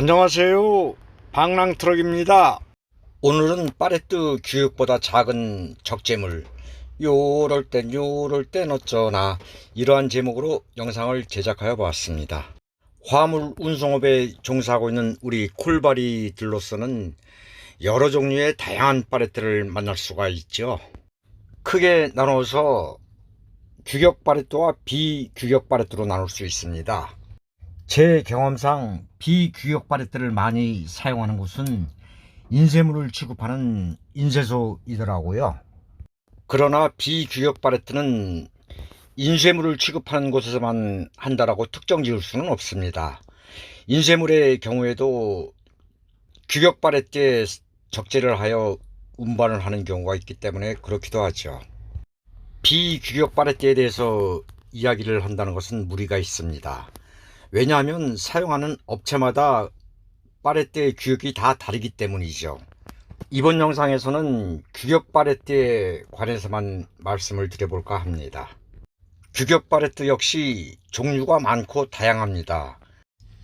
안녕하세요. 방랑트럭입니다. 오늘은 파레트 규격보다 작은 적재물, 요럴 땐 어쩌나, 이러한 제목으로 영상을 제작하여 보았습니다. 화물 운송업에 종사하고 있는 우리 콜바리들로서는 여러 종류의 다양한 파레트를 만날 수가 있죠. 크게 나눠서 규격 파레트와 비규격 파레트로 나눌 수 있습니다. 제 경험상 비규격 파레트를 많이 사용하는 곳은 인쇄물을 취급하는 인쇄소이더라고요. 그러나 비규격 파레트는 인쇄물을 취급하는 곳에서만 한다라고 특정 지을 수는 없습니다. 인쇄물의 경우에도 규격 파레트에 적재를 하여 운반을 하는 경우가 있기 때문에 그렇기도 하죠. 비규격 파레트에 대해서 이야기를 한다는 것은 무리가 있습니다. 왜냐하면 사용하는 업체마다 파레트의 규격이 다 다르기 때문이죠. 이번 영상에서는 규격 파레트에 관해서만 말씀을 드려볼까 합니다. 규격 파레트 역시 종류가 많고 다양합니다.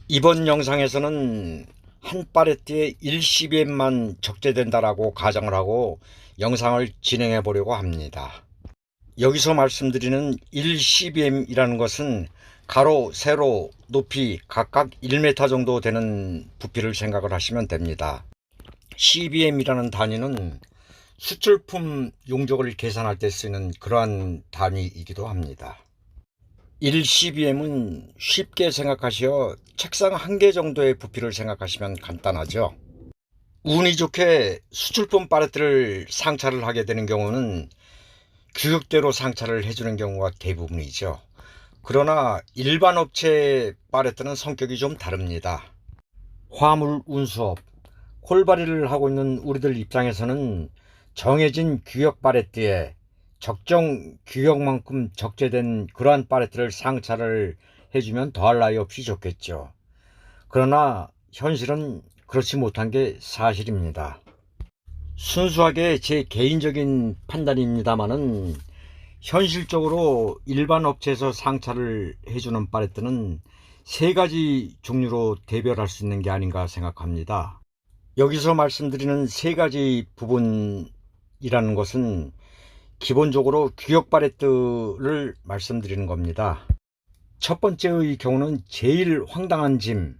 이번 영상에서는 한 파레트에 1cbm만 적재된다라고 가정을 하고 영상을 진행해 보려고 합니다. 여기서 말씀드리는 1cbm이라는 것은 가로, 세로, 높이 각각 1m 정도 되는 부피를 생각을 하시면 됩니다. cbm이라는 단위는 수출품 용적을 계산할 때 쓰는 그러한 단위이기도 합니다. 1cbm은 쉽게 생각하시어 책상 한 개 정도의 부피를 생각하시면 간단하죠. 운이 좋게 수출품 파레트를 상차를 하게 되는 경우는 규격대로 상차를 해주는 경우가 대부분이죠. 그러나 일반 업체 파레트는 성격이 좀 다릅니다. 화물 운수업, 콜바리를 하고 있는 우리들 입장에서는 정해진 규격 파레트에 적정 규격만큼 적재된 그러한 파레트를 상차를 해주면 더할 나위 없이 좋겠죠. 그러나 현실은 그렇지 못한 게 사실입니다. 순수하게 제 개인적인 판단입니다만은 현실적으로 일반 업체에서 상차를 해주는 파레트는 세 가지 종류로 대별할 수 있는 게 아닌가 생각합니다. 여기서 말씀드리는 세 가지 부분이라는 것은 기본적으로 규격 파레트를 말씀드리는 겁니다. 첫 번째의 경우는 제일 황당한 짐,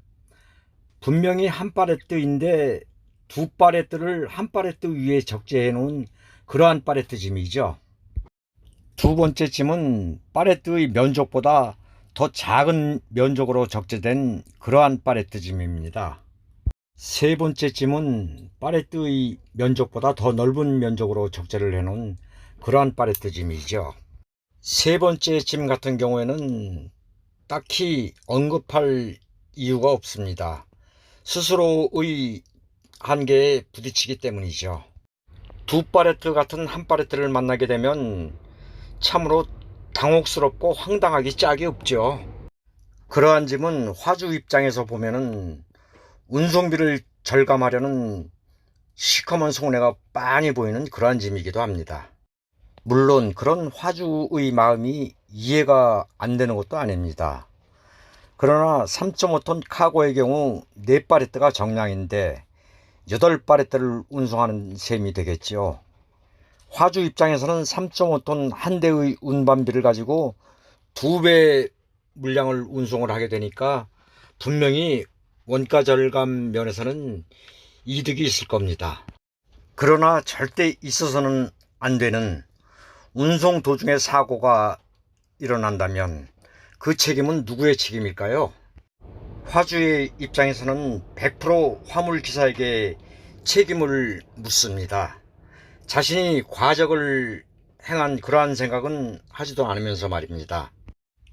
분명히 한 파레트인데 두 파레트를 한 파레트 위에 적재해 놓은 그러한 파레트 짐이죠. 두 번째 짐은 파레트의 면적보다 더 작은 면적으로 적재된 그러한 파레트 짐입니다. 세 번째 짐은 파레트의 면적보다 더 넓은 면적으로 적재를 해놓은 그러한 파레트 짐이죠. 세 번째 짐 같은 경우에는 딱히 언급할 이유가 없습니다. 스스로의 한계에 부딪히기 때문이죠. 두 파레트 같은 한 파레트를 만나게 되면 참으로 당혹스럽고 황당하기 짝이 없죠. 그러한 짐은 화주 입장에서 보면은 운송비를 절감하려는 시커먼 손해가 빤히 보이는 그러한 짐이기도 합니다. 물론 그런 화주의 마음이 이해가 안 되는 것도 아닙니다. 그러나 3.5톤 카고의 경우 4파레트가 정량인데 8파레트를 운송하는 셈이 되겠죠. 화주 입장에서는 3.5톤 한 대의 운반비를 가지고 2배 물량을 운송을 하게 되니까 분명히 원가 절감 면에서는 이득이 있을 겁니다. 그러나 절대 있어서는 안 되는 운송 도중에 사고가 일어난다면 그 책임은 누구의 책임일까요? 화주의 입장에서는 100% 화물기사에게 책임을 묻습니다. 자신이 과적을 행한 그러한 생각은 하지도 않으면서 말입니다.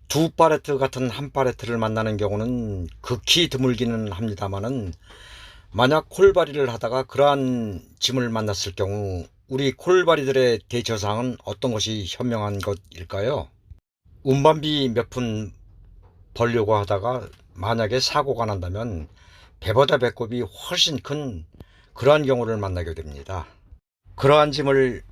두 파레트 같은 한 파레트를 만나는 경우는 극히 드물기는 합니다만은 만약 콜바리를 하다가 그러한 짐을 만났을 경우 우리 콜바리들의 대처사항은 어떤 것이 현명한 것일까요? 운반비 몇 푼 벌려고 하다가 만약에 사고가 난다면 배보다 배꼽이 훨씬 큰 그러한 경우를 만나게 됩니다. 그러한 짐을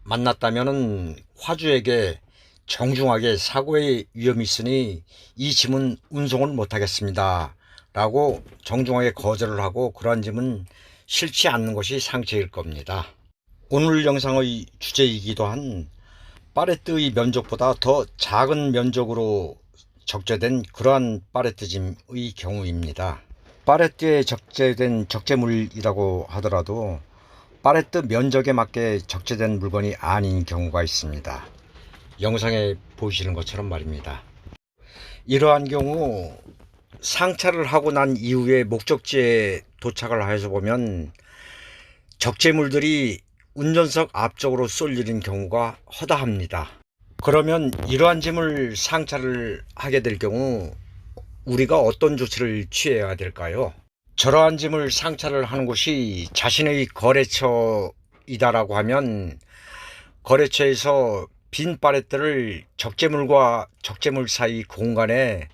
만났다면 화주에게 정중하게 사고의 위험이 있으니 이 짐은 운송을 못하겠습니다 라고 정중하게 거절을 하고 그러한 짐은 싫지 않는 것이 상책일 겁니다. 오늘 영상의 주제이기도 한 팔레트의 면적보다 더 작은 면적으로 적재된 그러한 팔레트 짐의 경우입니다. 팔레트에 적재된 적재물이라고 하더라도 팔레트 면적에 맞게 적재된 물건이 아닌 경우가 있습니다. 영상에 보시는 것처럼 말입니다. 이러한 경우 상차를 하고 난 이후에 목적지에 도착을 해서 보면 적재물들이 운전석 앞쪽으로 쏠리는 경우가 허다합니다. 그러면 이러한 짐을 상차를 하게 될 경우 우리가 어떤 조치를 취해야 될까요? 저러한 짐을 상차를 하는 곳이 자신의 거래처이다라고 하면 거래처에서 빈 팔레트를 적재물과 적재물 사이 공간에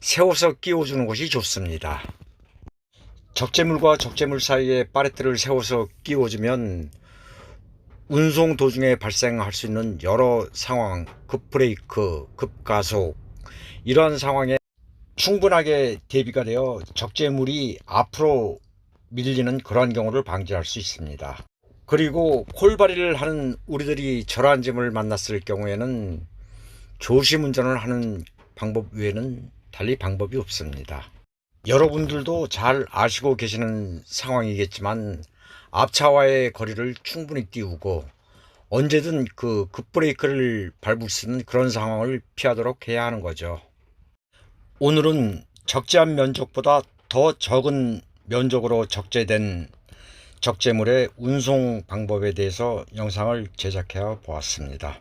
세워서 끼워주는 것이 좋습니다. 적재물과 적재물 사이에 팔레트를 세워서 끼워주면 운송 도중에 발생할 수 있는 여러 상황, 급브레이크, 급가속 이러한 상황에 충분하게 대비가 되어 적재물이 앞으로 밀리는 그러한 경우를 방지할 수 있습니다. 그리고 콜바리를 하는 우리들이 저러한 짐을 만났을 경우에는 조심 운전을 하는 방법 외에는 달리 방법이 없습니다. 여러분들도 잘 아시고 계시는 상황이겠지만 앞차와의 거리를 충분히 띄우고 언제든 그 급브레이크를 밟을 수 있는 그런 상황을 피하도록 해야 하는 거죠. 오늘은 적재한 면적보다 더 적은 면적으로 적재된 적재물의 운송 방법에 대해서 영상을 제작해 보았습니다.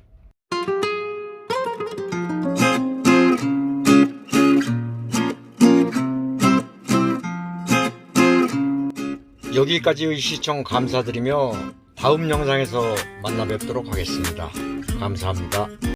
여기까지의 시청 감사드리며 다음 영상에서 만나 뵙도록 하겠습니다. 감사합니다.